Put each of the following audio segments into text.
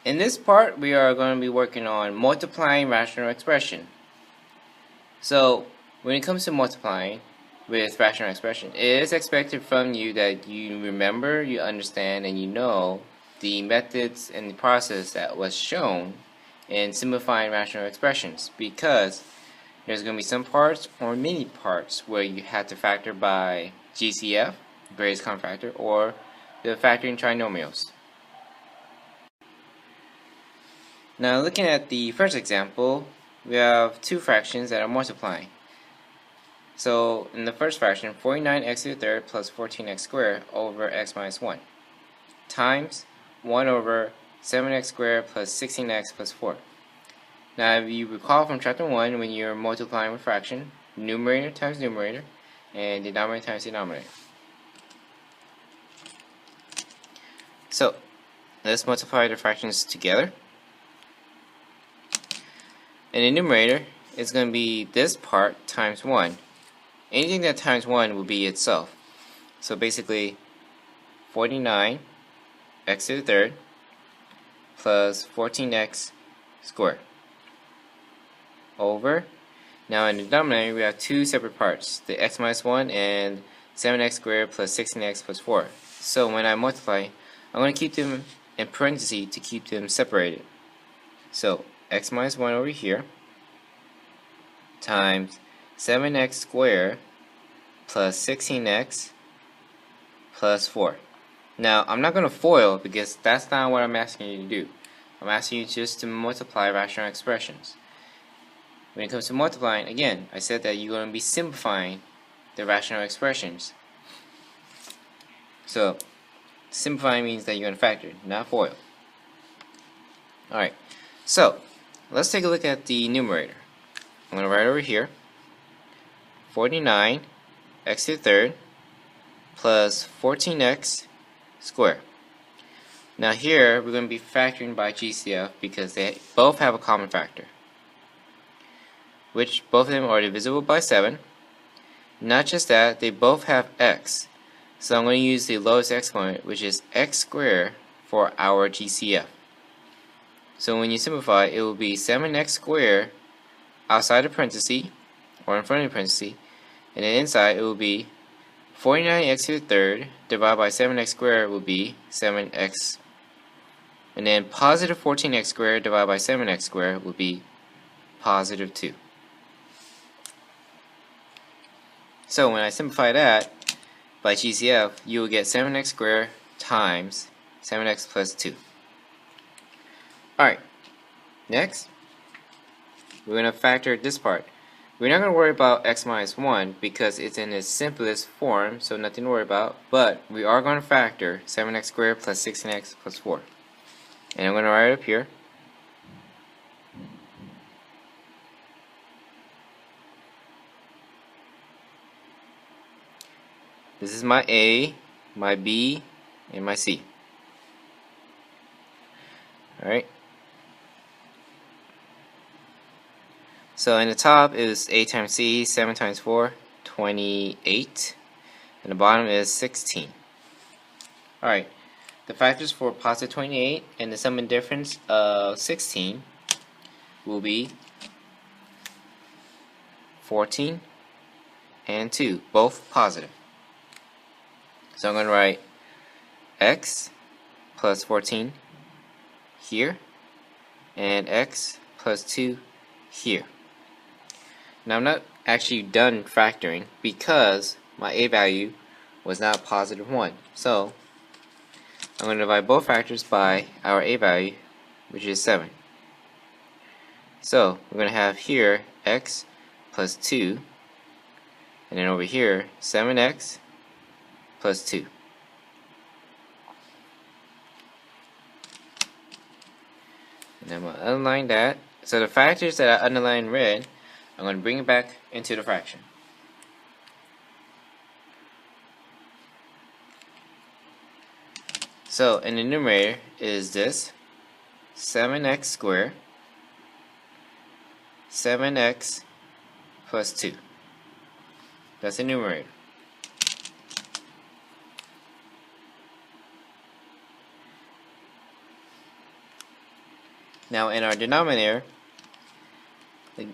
In this part, we are going to be working on multiplying rational expression. So, when it comes to multiplying with rational expression, it is expected from you that you remember, you understand, and you know the methods and the process that was shown in simplifying rational expressions, because there's going to be some parts or many parts where you have to factor by GCF, greatest common factor, or the factoring trinomials. Now, looking at the first example, we have two fractions that are multiplying. So, in the first fraction, 49x to the third plus 14x squared over x minus 1 times 1 over 7x squared plus 16x plus 4. Now, if you recall from chapter 1, when you're multiplying with fraction, numerator times numerator and denominator times denominator. So, let's multiply the fractions together. In the numerator, it's going to be this part times 1. Anything that times 1 will be itself. So basically, 49x to the third plus 14x squared over. Now in the denominator, we have two separate parts, the x minus 1 and 7x squared plus 16x plus 4. So when I multiply, I'm going to keep them in parentheses to keep them separated. So x minus 1 over here times 7x squared plus 16x plus 4. Now, I'm not going to FOIL because that's not what I'm asking you to do. I'm asking you just to multiply rational expressions. When it comes to multiplying, again, I said that you're going to be simplifying the rational expressions. So, simplifying means that you're going to factor, not FOIL. Alright, so let's take a look at the numerator. I'm going to write over here 49x to the third plus 14x squared. Now here we're going to be factoring by GCF because they both have a common factor, which both of them are divisible by 7. Not just that, they both have x. So I'm going to use the lowest exponent, which is x squared, for our GCF. So when you simplify, it will be 7x squared outside the parenthesis, or in front of the parenthesis, and then inside it will be 49x to the third divided by 7x squared will be 7x, and then positive 14x squared divided by 7x squared will be positive 2. So when I simplify that by GCF, you will get 7x squared times 7x plus 2. Alright, next we're going to factor this part. We're not going to worry about x minus 1 because it's in its simplest form, so nothing to worry about. But we are going to factor 7x squared plus 16x plus 4. And I'm going to write it up here. This is my A, my B, and my C. Alright. So in the top is A times C, 7 times 4, 28. And the bottom is 16. Alright, the factors for positive 28 and the sum and difference of 16 will be 14 and 2, both positive. So I'm going to write x plus 14 here and x plus 2 here. Now I'm not actually done factoring because my a value was not positive 1. So I'm going to divide both factors by our a value, which is 7. So we're going to have here x plus 2, and then over here 7x plus 2. And I'm going to underline that. So the factors that I underlined in red, I'm going to bring it back into the fraction. So in the numerator is this 7x squared, 7x plus 2. That's the numerator. Now in our denominator,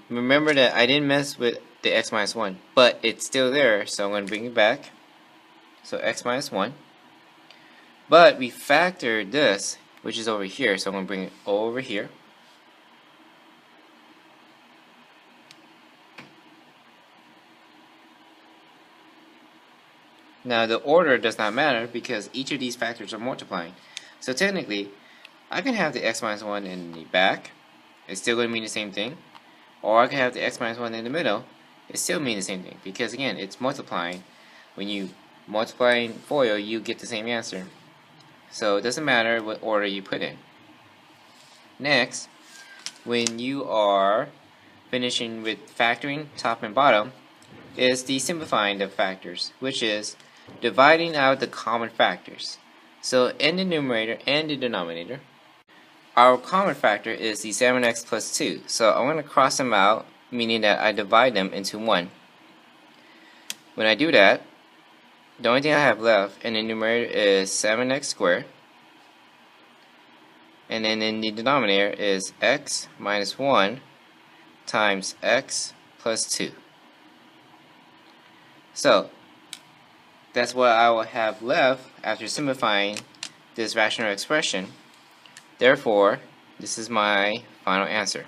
remember that I didn't mess with the x minus 1, but it's still there, so I'm going to bring it back. So x minus 1. But we factored this, which is over here, so I'm going to bring it over here. Now the order does not matter because each of these factors are multiplying. So technically, I can have the x minus 1 in the back. It's still going to mean the same thing. Or I can have the x minus 1 in the middle. It still means the same thing because again, it's multiplying. When you multiply in FOIL, you get the same answer. So it doesn't matter what order you put in. Next, when you are finishing with factoring top and bottom, is the simplifying of factors, which is dividing out the common factors. So in the numerator and the denominator, our common factor is the 7x plus 2. So I'm going to cross them out, meaning that I divide them into 1. When I do that, the only thing I have left in the numerator is 7x squared. And then in the denominator is x minus 1 times x plus 2. So that's what I will have left after simplifying this rational expression. Therefore, this is my final answer.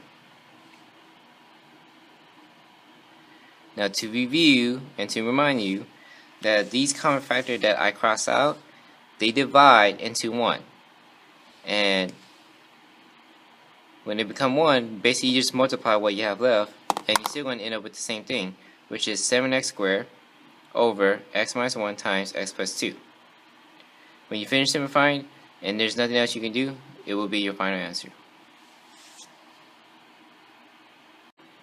Now to review and to remind you that these common factors that I cross out, they divide into 1. And when they become 1, basically you just multiply what you have left, and you're still going to end up with the same thing, which is 7x squared over x minus 1 times x plus 2. When you finish simplifying and there's nothing else you can do, it will be your final answer.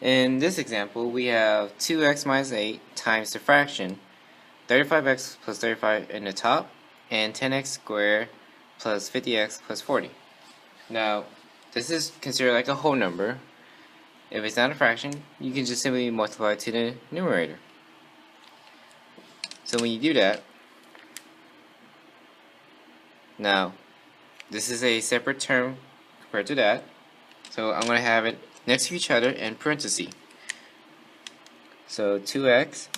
In this example, we have 2x minus 8 times the fraction 35x plus 35 in the top and 10x squared plus 50x plus 40. Now, this is considered like a whole number. If it's not a fraction, you can just simply multiply it to the numerator. So when you do that, now this is a separate term compared to that. So I'm going to have it next to each other in parentheses. So 2x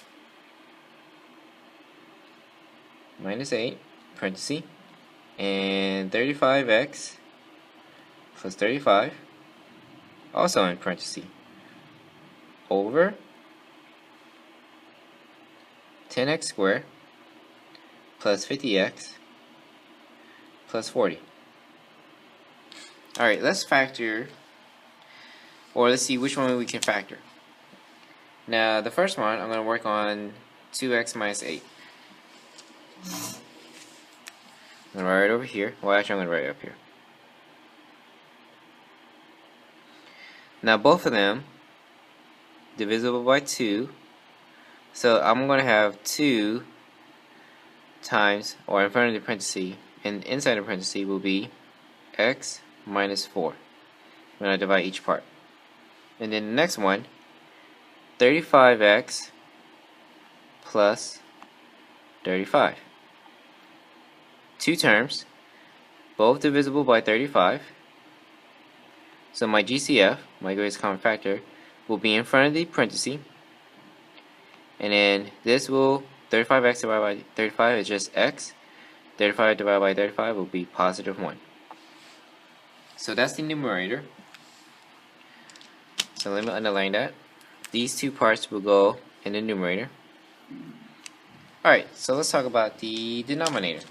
minus 8 parentheses and 35x plus 35 also in parentheses over 10x squared plus 50x plus 40. Alright, let's factor, or let's see which one we can factor. Now the first one, I'm going to work on 2x minus 8. I'm going to write it over here. Well, actually I'm going to write it up here. Now both of them divisible by 2. So I'm going to have 2 times, or in front of the parenthesis, and inside the parenthesis will be x minus 4 when I divide each part. And then the next one, 35x plus 35. Two terms, both divisible by 35. So my GCF, my greatest common factor, will be in front of the parenthesis. And then this will, 35x divided by 35 is just x. 35 divided by 35 will be positive 1. So that's the numerator. So let me underline that. These two parts will go in the numerator. Alright, so let's talk about the denominator.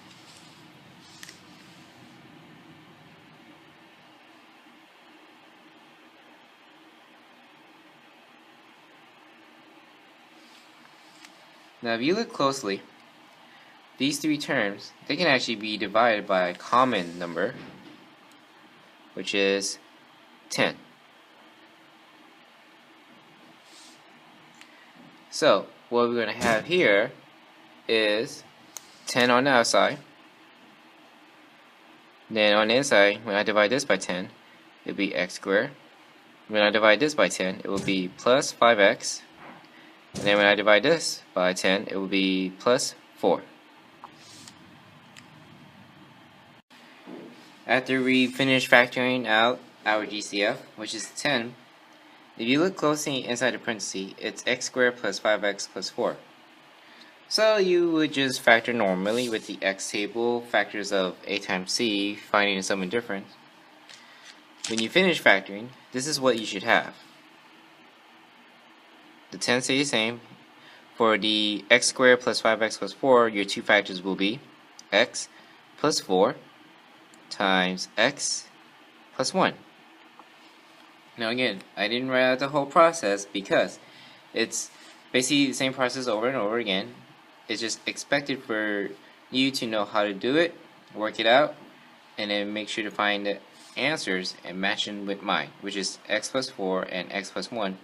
Now if you look closely, these three terms, they can actually be divided by a common number, which is 10. So what we're going to have here is 10 on the outside. Then on the inside, when I divide this by 10, it will be x squared. When I divide this by 10, it will be plus 5x. And then when I divide this by 10, it will be plus 4. After we finish factoring out our GCF, which is 10. If you look closely inside the parenthesis, it's x squared plus 5x plus 4. So you would just factor normally with the x table, factors of a times c, finding the sum and difference. When you finish factoring, this is what you should have. The 10 stay the same. For the x squared plus 5x plus 4, your two factors will be x plus 4 times x plus 1. Now again, I didn't write out the whole process because it's basically the same process over and over again. It's just expected for you to know how to do it, work it out, and then make sure to find the answers and match them with mine, which is x plus 4 and x plus 1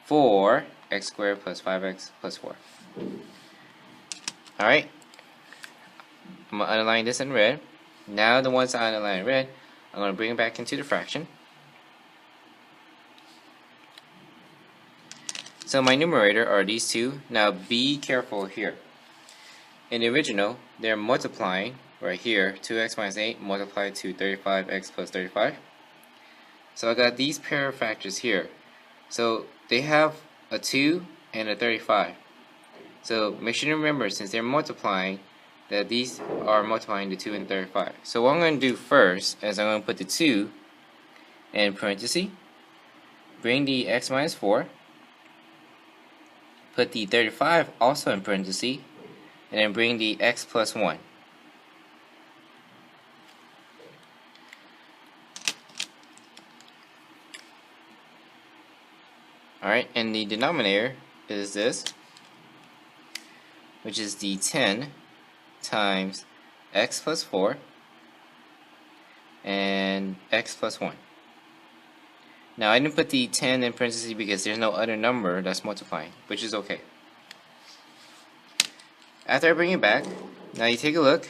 for x squared plus 5x plus 4. Alright, I'm going to underline this in red. Now the ones I underline in red, I'm going to bring it back into the fraction. So my numerator are these two. Now be careful here. In the original, they're multiplying right here. 2x minus 8 multiplied to 35x plus 35. So I got these pair of factors here. So they have a 2 and a 35. So make sure to remember, since they're multiplying, that these are multiplying the 2 and 35. So what I'm going to do first is I'm going to put the 2 in parentheses, bring the x minus 4, put the 35 also in parentheses, and then bring the x plus 1. Alright, and the denominator is this, which is the 10 times x plus 4 and x plus 1. Now I didn't put the 10 in parentheses because there's no other number that's multiplying, which is okay. After I bring it back, now you take a look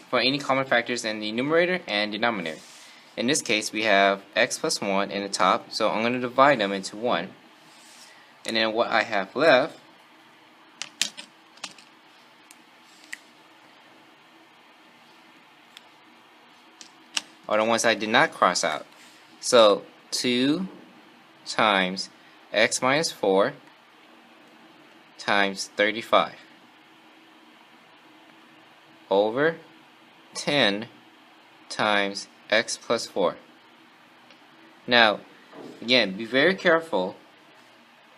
for any common factors in the numerator and denominator. In this case, we have x plus 1 in the top, so I'm going to divide them into 1. And then what I have left are the ones I did not cross out. So 2 times x minus 4 times 35 over 10 times x plus 4. Now, again, be very careful.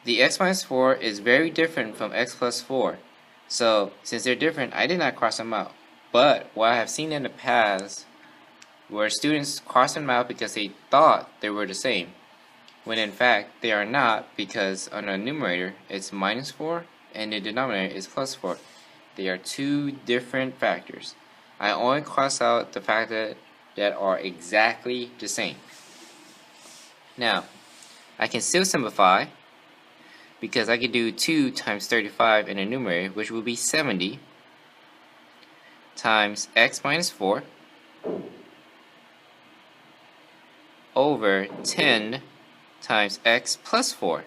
The x minus 4 is very different from x plus 4. So, since they're different, I did not cross them out. But what I have seen in the past where students cross them out because they thought they were the same, when in fact they are not, because on the numerator it's minus 4 and the denominator is plus 4. They are two different factors. I only cross out the factors that are exactly the same. Now, I can still simplify because I could do 2 times 35 in the numerator, which will be 70 times x minus 4 over 10 times x plus 4.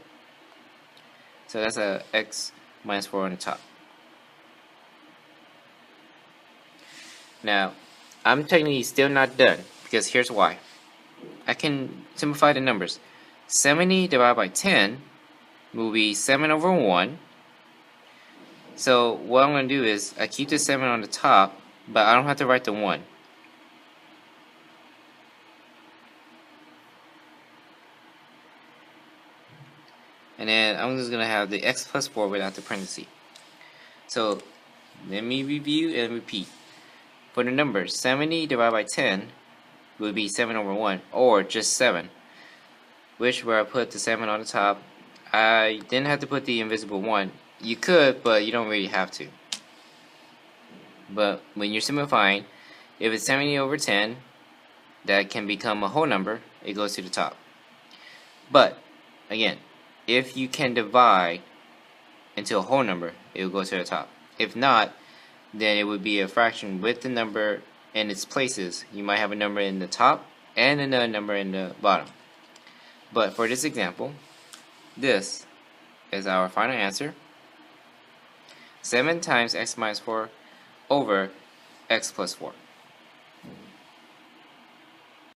So that's a x minus 4 on the top. Now, I'm technically still not done, because here's why. I can simplify the numbers. 70 divided by 10 will be 7 over 1. So what I'm going to do is, I keep the 7 on the top, but I don't have to write the 1. And then I'm just going to have the x plus 4 without the parenthesis. So let me review and repeat. For the number 70 divided by 10 will be 7 over 1, or just 7, which where I put the 7 on the top. I didn't have to put the invisible 1. You could, but you don't really have to. But when you're simplifying, if it's 70 over 10, that can become a whole number, it goes to the top. But, again, if you can divide into a whole number, it will go to the top. If not, then it would be a fraction with the number in its places. You might have a number in the top and another number in the bottom. But for this example, this is our final answer. 7 times x minus 4 over x plus 4.